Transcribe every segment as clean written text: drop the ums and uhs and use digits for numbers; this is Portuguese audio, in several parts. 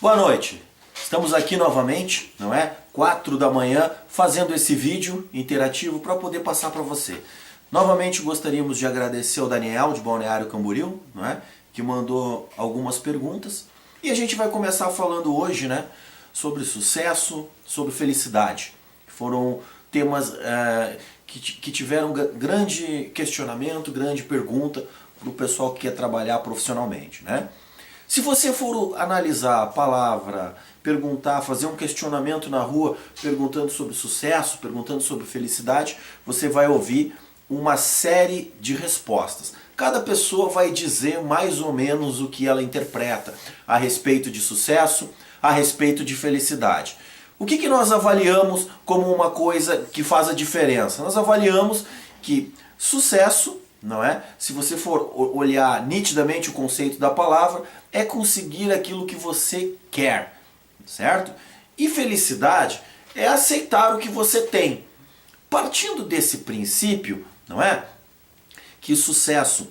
Boa noite, estamos aqui novamente, não é? 4 da manhã, fazendo esse vídeo interativo para poder passar para você. Novamente gostaríamos de agradecer ao Daniel de Balneário Camboriú, não é? Que mandou algumas perguntas. E a gente vai começar falando hoje, né, sobre sucesso, sobre felicidade. Foram temas que tiveram grande questionamento, grande pergunta para o pessoal que quer trabalhar profissionalmente, né? Se você for analisar a palavra, perguntar, fazer um questionamento na rua, perguntando sobre sucesso, perguntando sobre felicidade, você vai ouvir uma série de respostas. Cada pessoa vai dizer mais ou menos o que ela interpreta a respeito de sucesso, a respeito de felicidade. O que nós avaliamos como uma coisa que faz a diferença? Nós avaliamos que sucesso, não é? Se você for olhar nitidamente o conceito da palavra, é conseguir aquilo que você quer, certo? E felicidade é aceitar o que você tem. Partindo desse princípio, não é? Que sucesso,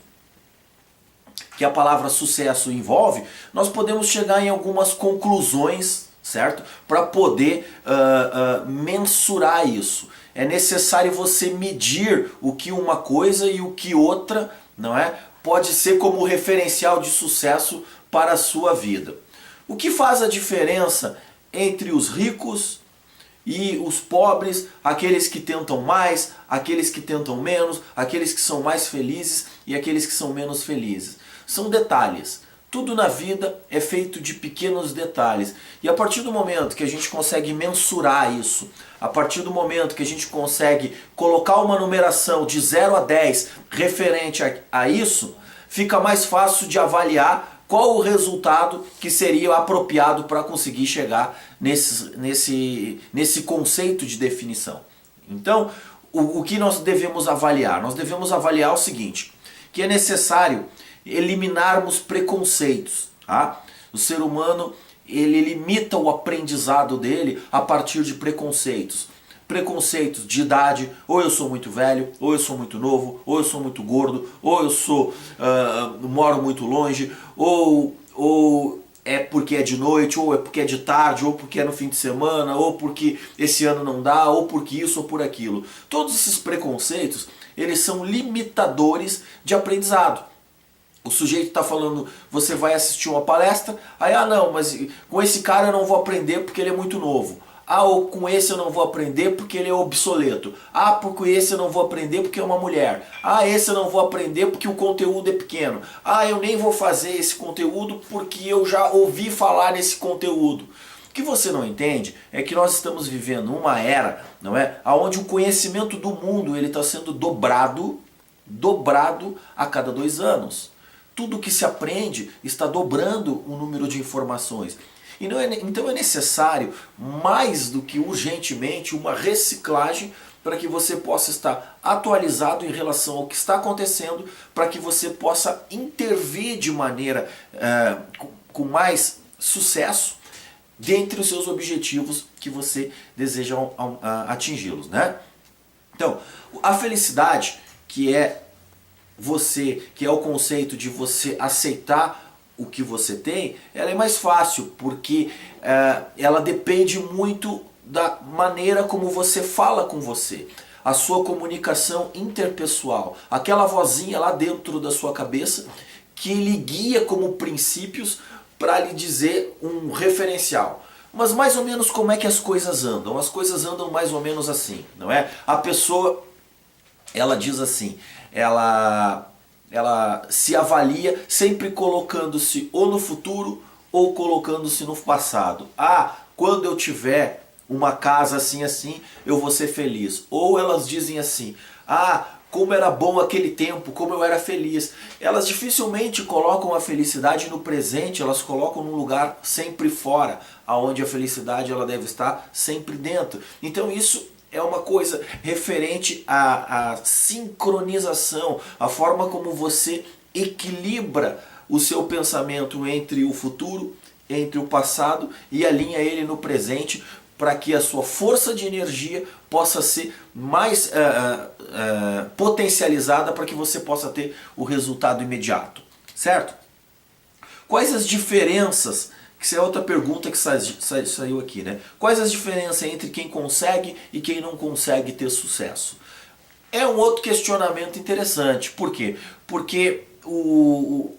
que a palavra sucesso envolve, nós podemos chegar em algumas conclusões, certo? Para poder mensurar isso. É necessário você medir o que uma coisa e o que outra, não é? Pode ser como referencial de sucesso para a sua vida. O que faz a diferença entre os ricos e os pobres, aqueles que tentam mais, aqueles que tentam menos, aqueles que são mais felizes e aqueles que são menos felizes? São detalhes. Tudo na vida é feito de pequenos detalhes. E a partir do momento que a gente consegue mensurar isso, a partir do momento que a gente consegue colocar uma numeração de 0 a 10 referente a isso, fica mais fácil de avaliar qual o resultado que seria apropriado para conseguir chegar nesse conceito de definição. Então, o que nós devemos avaliar? Nós devemos avaliar o seguinte, que é necessário eliminarmos preconceitos. Tá? O ser humano, ele limita o aprendizado dele a partir de preconceitos. Preconceitos de idade, ou eu sou muito velho, ou eu sou muito novo, ou eu sou muito gordo, ou eu moro muito longe, ou é porque é de noite, ou é porque é de tarde, ou porque é no fim de semana, ou porque esse ano não dá, ou porque isso ou por aquilo. Todos esses preconceitos, eles são limitadores de aprendizado. O sujeito está falando, você vai assistir uma palestra, aí, não, mas com esse cara eu não vou aprender porque ele é muito novo. Ou com esse eu não vou aprender porque ele é obsoleto. Com esse eu não vou aprender porque é uma mulher. Esse eu não vou aprender porque o conteúdo é pequeno. Eu nem vou fazer esse conteúdo porque eu já ouvi falar nesse conteúdo. O que você não entende é que nós estamos vivendo uma era, não é? Onde o conhecimento do mundo ele está sendo dobrado a cada 2 anos. Tudo que se aprende está dobrando o número de informações. Então é necessário, mais do que urgentemente, uma reciclagem para que você possa estar atualizado em relação ao que está acontecendo, para que você possa intervir de maneira com mais sucesso dentre os seus objetivos que você deseja atingi-los, né? Então, a felicidade, que é o conceito de você aceitar o que você tem, ela é mais fácil, porque ela depende muito da maneira como você fala com você. A sua comunicação interpessoal, aquela vozinha lá dentro da sua cabeça que lhe guia como princípios para lhe dizer um referencial. Mas mais ou menos como é que as coisas andam? As coisas andam mais ou menos assim, não é? A pessoa, ela diz assim, ela se avalia sempre colocando-se ou no futuro ou colocando-se no passado. Quando eu tiver uma casa assim assim, eu vou ser feliz. Ou elas dizem assim, como era bom aquele tempo, como eu era feliz. Elas dificilmente colocam a felicidade no presente, elas colocam num lugar sempre fora, aonde a felicidade ela deve estar sempre dentro. Então isso é uma coisa referente à sincronização, a forma como você equilibra o seu pensamento entre o futuro, entre o passado e alinha ele no presente para que a sua força de energia possa ser mais potencializada para que você possa ter o resultado imediato, certo? Quais as diferenças que isso é outra pergunta que saiu aqui, né? Quais as diferenças entre quem consegue e quem não consegue ter sucesso? É um outro questionamento interessante. Por quê? Porque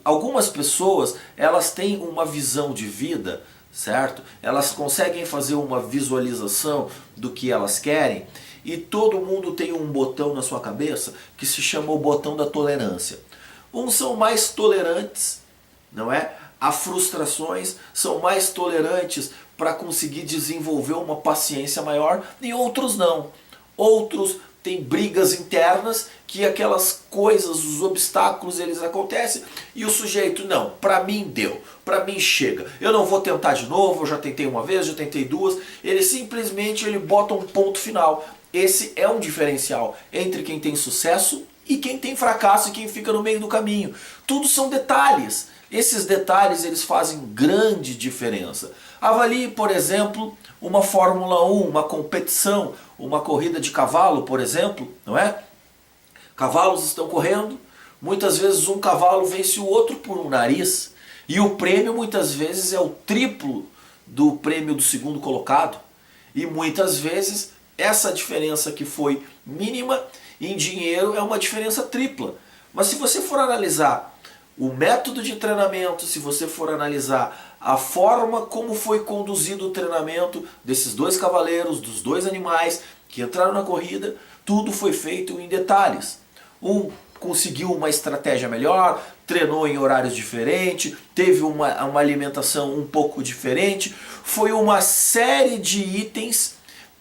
algumas pessoas, elas têm uma visão de vida, certo? Elas conseguem fazer uma visualização do que elas querem, e todo mundo tem um botão na sua cabeça que se chama o botão da tolerância. Uns são mais tolerantes, não é? A frustrações, são mais tolerantes para conseguir desenvolver uma paciência maior, e outros não. Outros têm brigas internas, que aquelas coisas, os obstáculos, eles acontecem, e o sujeito, não, para mim deu, para mim chega, eu não vou tentar de novo, eu já tentei uma vez, já tentei duas, ele simplesmente bota um ponto final. Esse é um diferencial entre quem tem sucesso e quem tem fracasso e quem fica no meio do caminho. Tudo são detalhes. Esses detalhes, eles fazem grande diferença. Avalie, por exemplo, uma Fórmula 1, uma competição, uma corrida de cavalo, por exemplo, não é? Cavalos estão correndo, muitas vezes um cavalo vence o outro por um nariz, e o prêmio muitas vezes é o triplo do prêmio do segundo colocado, e muitas vezes essa diferença que foi mínima em dinheiro é uma diferença tripla. Mas se você for analisar o método de treinamento, se você for analisar a forma como foi conduzido o treinamento desses dois cavaleiros, dos dois animais que entraram na corrida, tudo foi feito em detalhes. Um conseguiu uma estratégia melhor, treinou em horários diferentes, teve uma alimentação um pouco diferente, foi uma série de itens,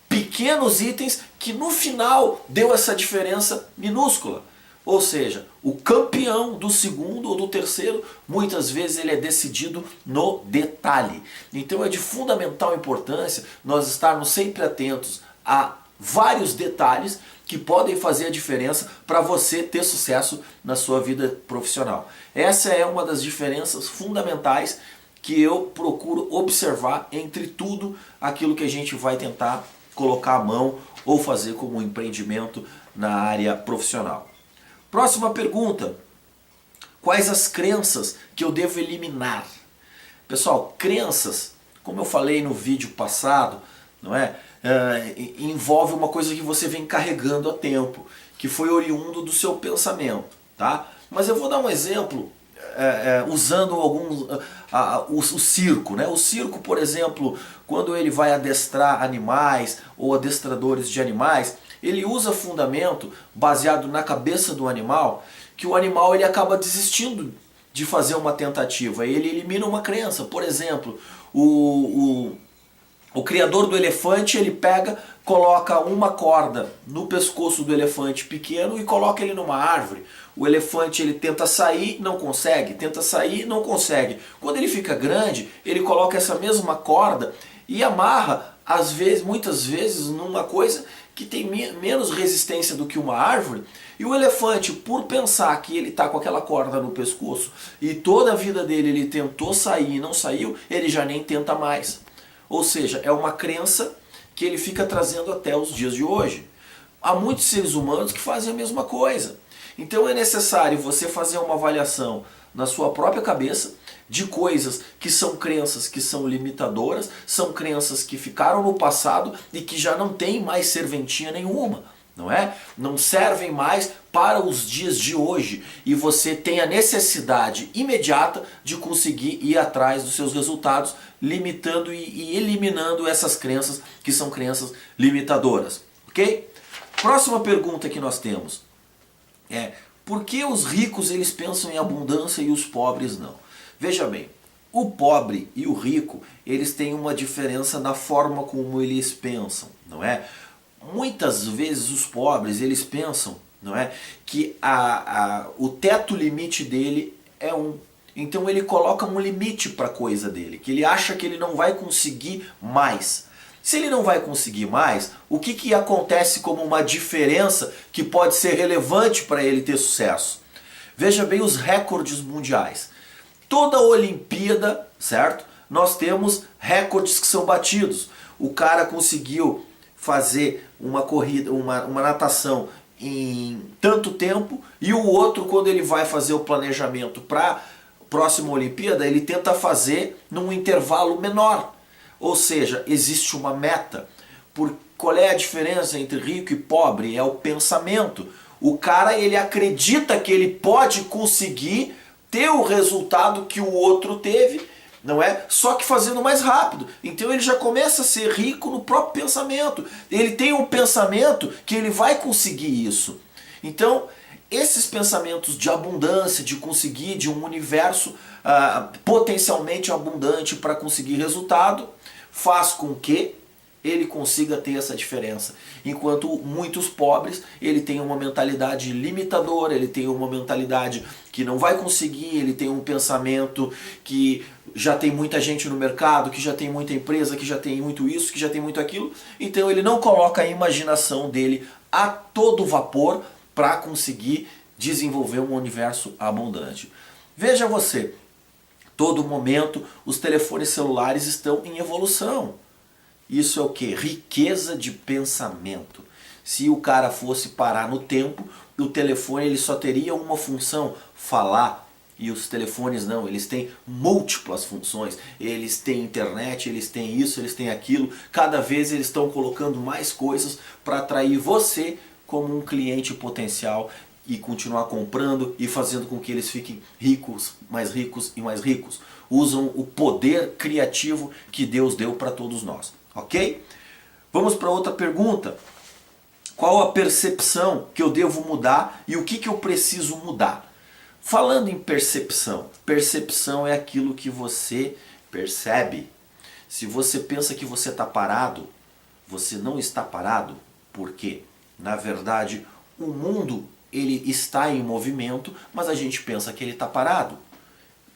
pequenos itens, que no final deu essa diferença minúscula. Ou seja, o campeão do segundo ou do terceiro, muitas vezes ele é decidido no detalhe. Então é de fundamental importância nós estarmos sempre atentos a vários detalhes que podem fazer a diferença para você ter sucesso na sua vida profissional. Essa é uma das diferenças fundamentais que eu procuro observar entre tudo aquilo que a gente vai tentar colocar a mão ou fazer como um empreendimento na área profissional. Próxima pergunta: quais as crenças que eu devo eliminar? Pessoal, crenças, como eu falei no vídeo passado, não é? Envolve uma coisa que você vem carregando há tempo, que foi oriundo do seu pensamento, tá? Mas eu vou dar um exemplo usando o circo, né? O circo, por exemplo, quando ele vai adestrar animais ou adestradores de animais, ele usa fundamento baseado na cabeça do animal, que o animal ele acaba desistindo de fazer uma tentativa, ele elimina uma crença. Por exemplo, o criador do elefante, ele coloca uma corda no pescoço do elefante pequeno e coloca ele numa árvore. O elefante ele tenta sair, não consegue, tenta sair, não consegue. Quando ele fica grande, ele coloca essa mesma corda e amarra, muitas vezes, numa coisa que tem menos resistência do que uma árvore. E o elefante, por pensar que ele está com aquela corda no pescoço e toda a vida dele ele tentou sair e não saiu, ele já nem tenta mais. Ou seja, é uma crença que ele fica trazendo até os dias de hoje. Há muitos seres humanos que fazem a mesma coisa. Então é necessário você fazer uma avaliação na sua própria cabeça de coisas que são crenças que são limitadoras, são crenças que ficaram no passado e que já não tem mais serventia nenhuma, não é? Não servem mais para os dias de hoje e você tem a necessidade imediata de conseguir ir atrás dos seus resultados, limitando e eliminando essas crenças que são crenças limitadoras, ok? Próxima pergunta que nós temos é: por que os ricos eles pensam em abundância e os pobres não? Veja bem, o pobre e o rico, eles têm uma diferença na forma como eles pensam, não é? Muitas vezes os pobres, eles pensam, não é, que o teto limite dele é um. Então ele coloca um limite para a coisa dele, que ele acha que ele não vai conseguir mais. Se ele não vai conseguir mais, o que acontece como uma diferença que pode ser relevante para ele ter sucesso? Veja bem os recordes mundiais. Toda Olimpíada, certo? Nós temos recordes que são batidos. O cara conseguiu fazer uma corrida, uma natação em tanto tempo, e o outro, quando ele vai fazer o planejamento para próxima Olimpíada, ele tenta fazer num intervalo menor. Ou seja, existe uma meta. Qual é a diferença entre rico e pobre? É o pensamento. O cara, ele acredita que ele pode conseguir ter o resultado que o outro teve, não é? Só que fazendo mais rápido. Então ele já começa a ser rico no próprio pensamento. Ele tem um pensamento que ele vai conseguir isso. Então, esses pensamentos de abundância, de conseguir, de um universo potencialmente abundante para conseguir resultado, faz com que ele consiga ter essa diferença. Enquanto muitos pobres, ele tem uma mentalidade limitadora, ele tem uma mentalidade que não vai conseguir, ele tem um pensamento que já tem muita gente no mercado, que já tem muita empresa, que já tem muito isso, que já tem muito aquilo. Então ele não coloca a imaginação dele a todo vapor para conseguir desenvolver um universo abundante. Veja você, todo momento os telefones celulares estão em evolução. Isso é o que? Riqueza de pensamento. Se o cara fosse parar no tempo, o telefone ele só teria uma função, falar. E os telefones não, eles têm múltiplas funções. Eles têm internet, eles têm isso, eles têm aquilo. Cada vez eles estão colocando mais coisas para atrair você como um cliente potencial e continuar comprando e fazendo com que eles fiquem ricos e mais ricos. Usam o poder criativo que Deus deu para todos nós. Ok? Vamos para outra pergunta. Qual a percepção que eu devo mudar e o que eu preciso mudar? Falando em percepção, percepção é aquilo que você percebe. Se você pensa que você está parado, você não está parado. Por quê? Na verdade, o mundo ele está em movimento, mas a gente pensa que ele está parado.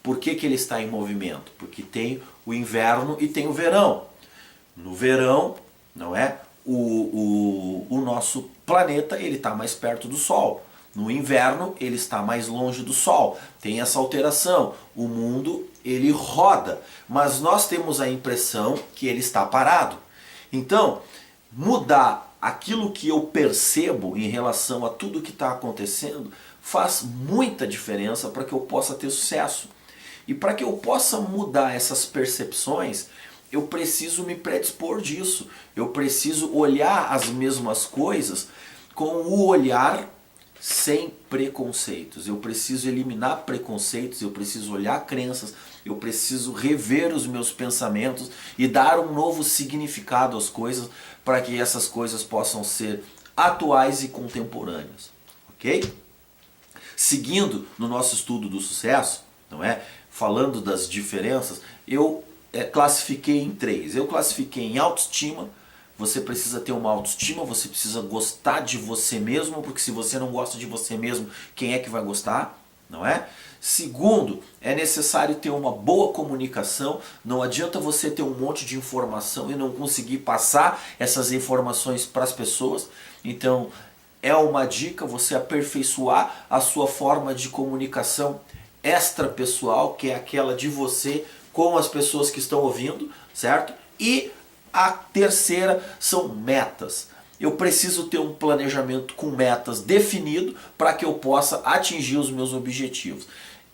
Por que ele está em movimento? Porque tem o inverno e tem o verão. No verão, não é? O nosso planeta ele está mais perto do Sol. No inverno ele está mais longe do Sol. Tem essa alteração. O mundo ele roda, mas nós temos a impressão que ele está parado. Então, mudar aquilo que eu percebo em relação a tudo que está acontecendo faz muita diferença para que eu possa ter sucesso. E para que eu possa mudar essas percepções, eu preciso me predispor disso. Eu preciso olhar as mesmas coisas com o olhar sem preconceitos. Eu preciso eliminar preconceitos, eu preciso olhar crenças, eu preciso rever os meus pensamentos e dar um novo significado às coisas para que essas coisas possam ser atuais e contemporâneas. Ok? Seguindo no nosso estudo do sucesso, não é? Falando das diferenças, eu classifiquei em 3. Eu classifiquei em autoestima. Você precisa ter uma autoestima, você precisa gostar de você mesmo, porque se você não gosta de você mesmo, quem é que vai gostar? Não é? Segundo, é necessário ter uma boa comunicação. Não adianta você ter um monte de informação e não conseguir passar essas informações para as pessoas. Então, é uma dica você aperfeiçoar a sua forma de comunicação extrapessoal, que é aquela de você com as pessoas que estão ouvindo, certo? E a terceira são metas. Eu preciso ter um planejamento com metas definido para que eu possa atingir os meus objetivos.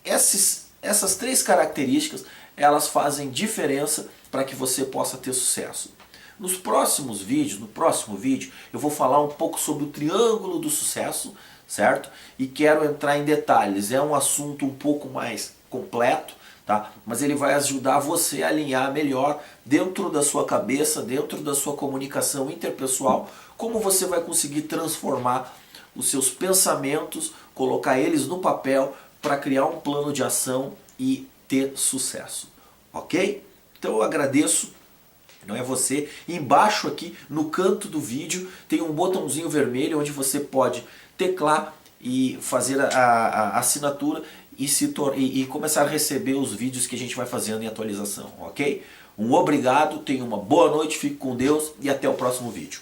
Essas 3 características, elas fazem diferença para que você possa ter sucesso. Nos próximos vídeos, no próximo vídeo, eu vou falar um pouco sobre o triângulo do sucesso, certo? E quero entrar em detalhes. É um assunto um pouco mais completo, tá? Mas ele vai ajudar você a alinhar melhor dentro da sua cabeça, dentro da sua comunicação interpessoal, como você vai conseguir transformar os seus pensamentos, colocar eles no papel para criar um plano de ação e ter sucesso. Ok? Então eu agradeço. Não é você. Embaixo aqui no canto do vídeo tem um botãozinho vermelho onde você pode teclar e fazer a assinatura e começar a receber os vídeos que a gente vai fazendo em atualização, ok? Um obrigado, tenha uma boa noite, fique com Deus e até o próximo vídeo.